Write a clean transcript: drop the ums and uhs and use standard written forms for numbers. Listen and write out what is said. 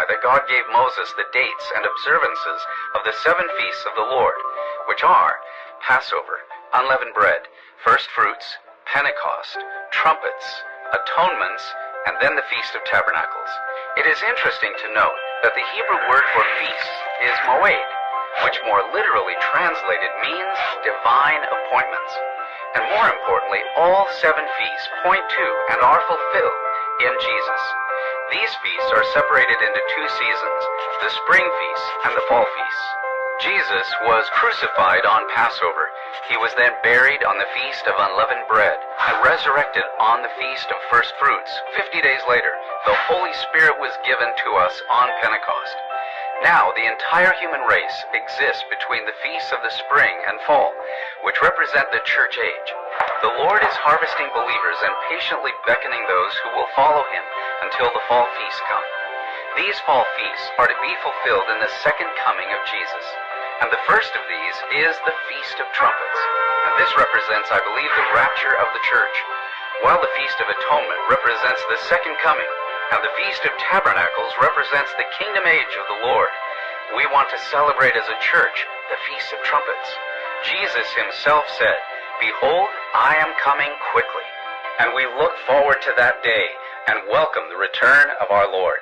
testify that God gave Moses the dates and observances of the 7 feasts of the Lord, which are Passover, unleavened bread, first fruits, Pentecost, trumpets, atonements, and then the Feast of Tabernacles. It is interesting to note that the Hebrew word for feast is moed, which more literally translated means divine appointments. And more importantly, all 7 feasts point to and are fulfilled in Jesus. These feasts are separated into 2 seasons, the spring feasts and the fall feasts. Jesus was crucified on Passover. He was then buried on the Feast of Unleavened Bread and resurrected on the Feast of First Fruits. 50 days later, the Holy Spirit was given to us on Pentecost. Now, the entire human race exists between the feasts of the spring and fall, which represent the church age. The Lord is harvesting believers and patiently beckoning those who will follow him until the fall feasts come. These fall feasts are to be fulfilled in the second coming of Jesus. And the first of these is the Feast of Trumpets. And this represents, I believe, the rapture of the church, while the Feast of Atonement represents the second coming, and the Feast of Tabernacles represents the kingdom age of the Lord. We want to celebrate as a church the Feast of Trumpets. Jesus himself said, "Behold, I am coming quickly." And we look forward to that day and welcome the return of our Lord.